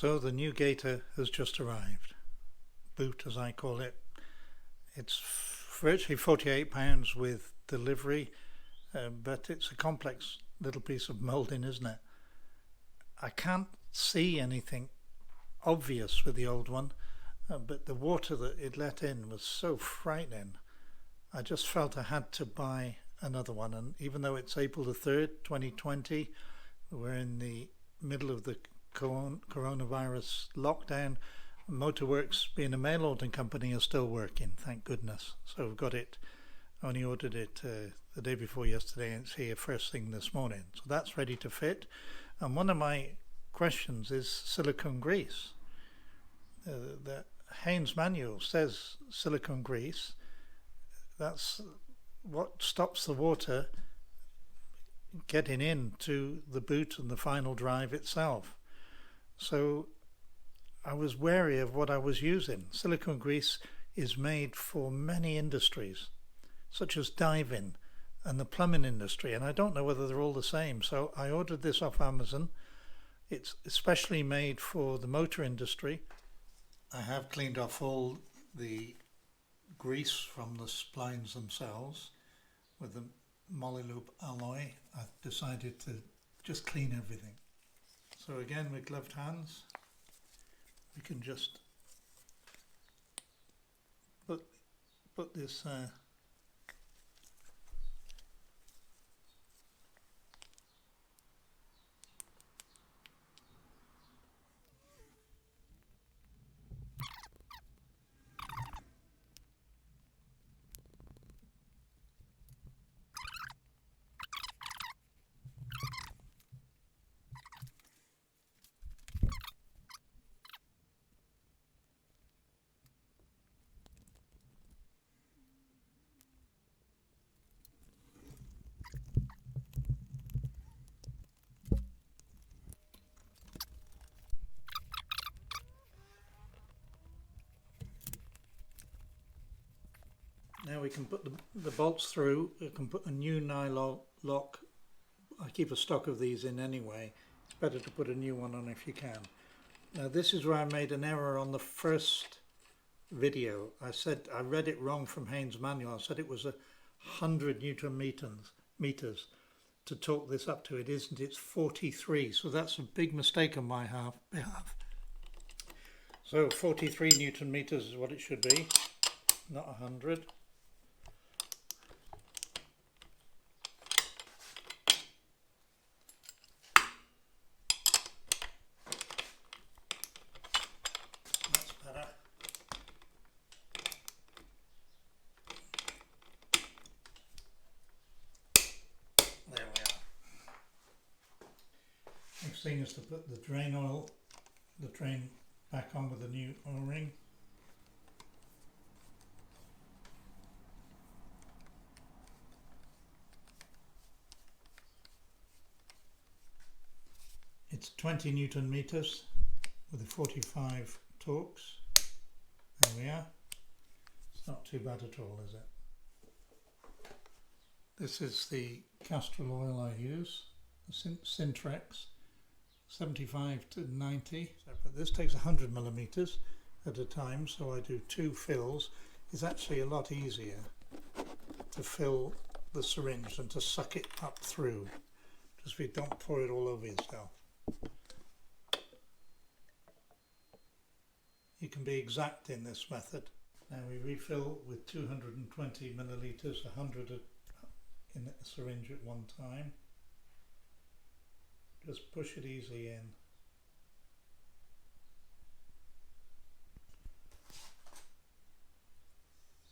So the new Gaiter has just arrived. Boot, as I call it. It's virtually £48 with delivery, but it's a complex little piece of moulding, isn't it? I can't see anything obvious with the old one, but the water that it let in was so frightening. I just felt I had to buy another one, and even though it's April the 3rd, 2020, we're in the middle of the coronavirus lockdown. Motorworks, being a mail order company, is still working, thank goodness. So I've got it, only ordered it the day before yesterday, and it's here first thing this morning. So that's ready to fit. And one of my questions is silicone grease. The Haynes manual says silicone grease. That's what stops the water getting into the boot and the final drive itself. So I was wary of what I was using. Silicone grease is made for many industries, such as diving and the plumbing industry, and I don't know whether they're all the same. So I ordered this off Amazon. It's especially made for the motor industry. I have cleaned off all the grease from the splines themselves with the Molylube alloy. I've decided to just clean everything. So again, with gloved hands, we can just put this now we can put the bolts through. We can put a new nylon lock. I keep a stock of these in anyway. It's better to put a new one on if you can. Now this is where I made an error on the first video. I said I read it wrong from Haynes manual. I said it was 100 Newton meters to torque this up to. It isn't, it's 43. So that's a big mistake on my behalf. So 43 Newton meters is what it should be, not 100. Next thing is to put the drain back on with a new O-ring. It's 20 Newton meters with a 45 torques. There we are. It's not too bad at all, is it? This is the castor oil I use, the Syntrex. 75 to 90, but this takes 100 millimeters at a time, so I do 2 fills. It's actually a lot easier to fill the syringe than to suck it up through, just so you don't pour it all over yourself. You can be exact in this method. Now we refill with 220 milliliters, 100 in a syringe at one time. Just push it easily in.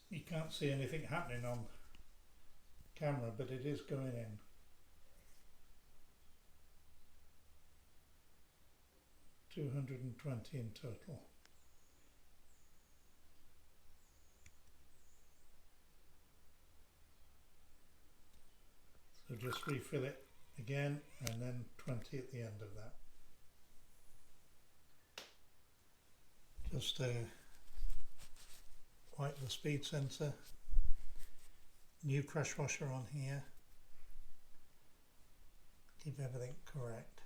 You can't see anything happening on camera, but it is going in. $220 in total. So just refill it again, and then 20 at the end of that. Just wipe the speed sensor, new crush washer on here, keep everything correct.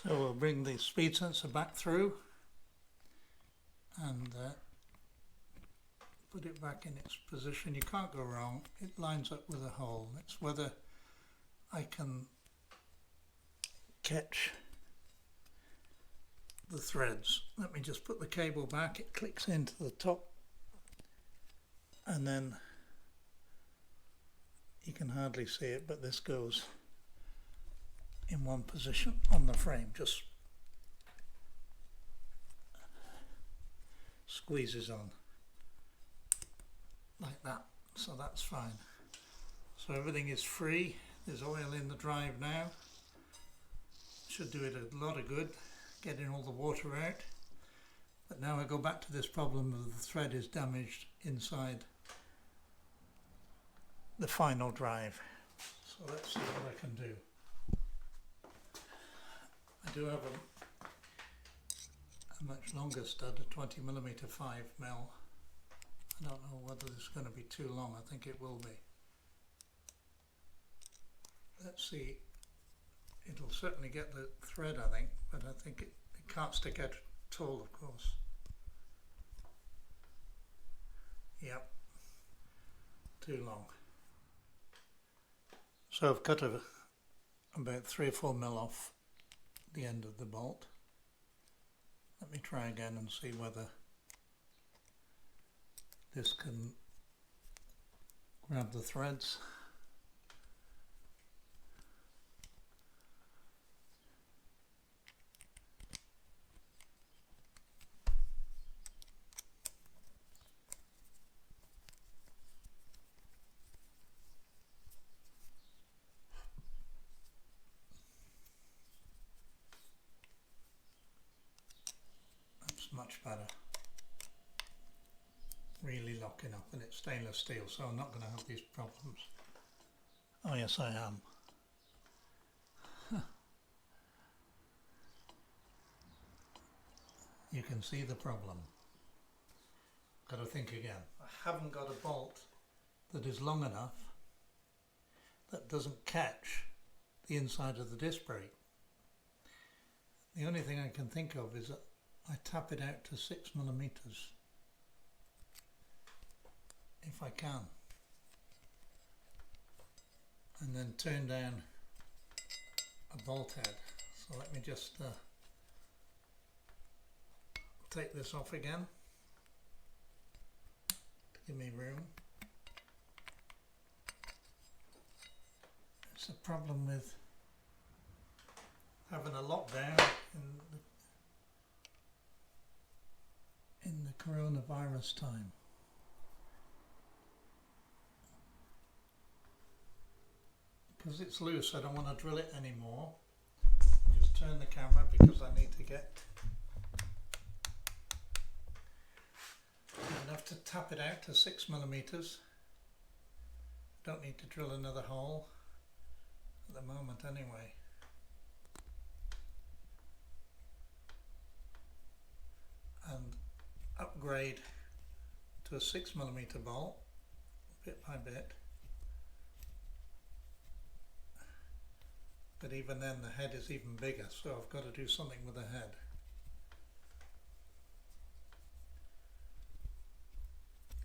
So we'll bring the speed sensor back through and put it back in its position. You can't go wrong, it lines up with a hole. It's whether I can catch the threads. Let me just put the cable back, it clicks into the top and then you can hardly see it, but this goes in one position on the frame, just squeezes on like that, so that's fine. So everything is free, there's oil in the drive now, should do it a lot of good, getting all the water out. But now I go back to this problem of the thread is damaged inside the final drive. So let's see what I can do. I do have a much longer stud, a 20mm 5mm. I don't know whether this is going to be too long, I think it will be. Let's see, it'll certainly get the thread I think, but I think it can't stick out at all of course. Yep, too long. So I've cut about 3 or 4mm off the end of the bolt. Let me try again and see whether this can grab the threads. Much better. Really locking up, and it's stainless steel, so I'm not going to have these problems. Oh yes, I am. You can see the problem. Got to think again. I haven't got a bolt that is long enough that doesn't catch the inside of the disc brake. The only thing I can think of is that I tap it out to 6mm if I can, and then turn down a bolt head. So let me just take this off again to give me room. It's a problem with having a lockdown in the coronavirus time. Because it's loose, I don't want to drill it anymore. I'll just turn the camera because I need to get enough to tap it out to 6mm. Don't need to drill another hole at the moment anyway. And upgrade to a 6mm bolt bit by bit, but even then the head is even bigger, so I've got to do something with the head.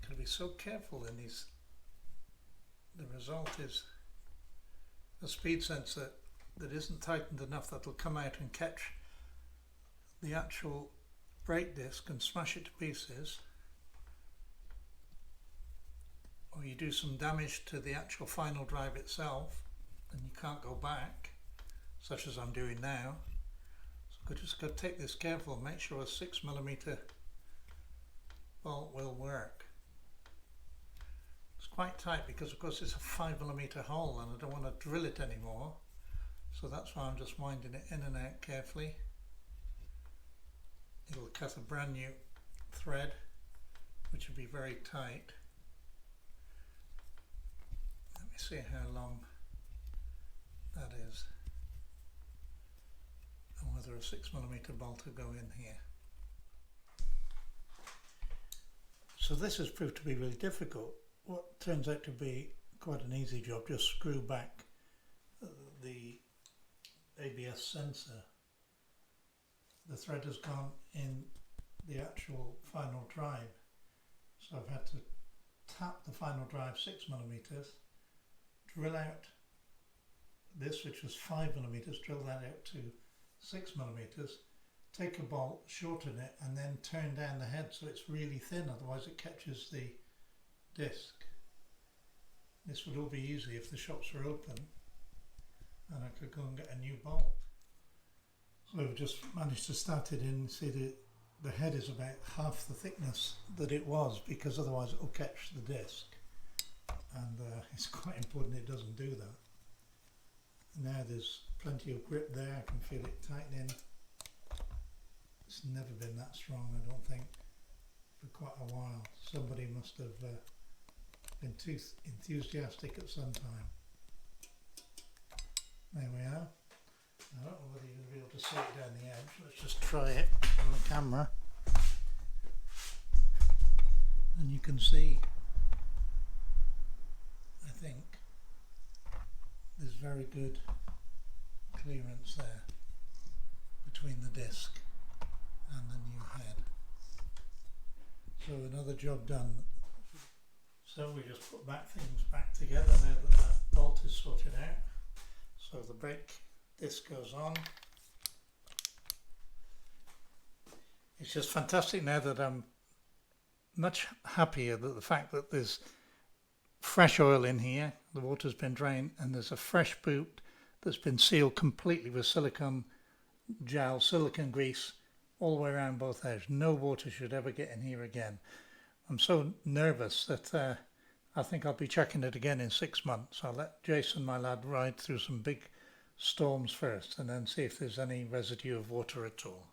Got to be so careful in these. The result is a speed sensor that isn't tightened enough that will come out and catch the actual brake disc and smash it to pieces, or you do some damage to the actual final drive itself and you can't go back, such as I'm doing now. So I just got to take this careful, make sure a 6mm bolt will work. It's quite tight because of course it's a 5mm hole and I don't want to drill it anymore, so that's why I'm just winding it in and out carefully. It'll cut a brand new thread, which will be very tight. Let me see how long that is, and whether a 6mm bolt will go in here. So this has proved to be really difficult. What turns out to be quite an easy job, just screw back the ABS sensor the thread has gone in the actual final drive. So I've had to tap the final drive 6mm, drill out this, which was 5mm, drill that out to 6mm, take a bolt, shorten it, and then turn down the head so it's really thin, otherwise it catches the disc. This would all be easy if the shops were open and I could go and get a new bolt. So we've just managed to start it in. See, the head is about half the thickness that it was, because otherwise it will catch the disc, and it's quite important it doesn't do that. Now there's plenty of grip there, I can feel it tightening. It's never been that strong, I don't think, for quite a while. Somebody must have been too enthusiastic at some time. There we are. I don't know whether you're going to be able to see it down the edge. Let's just try it on the camera. And you can see, I think, there's very good clearance there between the disc and the new head. So another job done. So we just put things back together now that bolt is sorted out. So the brake disc goes on. It's just fantastic now that I'm much happier that the fact that there's fresh oil in here, the water's been drained, and there's a fresh boot that's been sealed completely with silicone gel, silicone grease, all the way around both edges. No water should ever get in here again. I'm so nervous that I think I'll be checking it again in 6 months. I'll let Jason, my lad, ride through some big storms first and then see if there's any residue of water at all.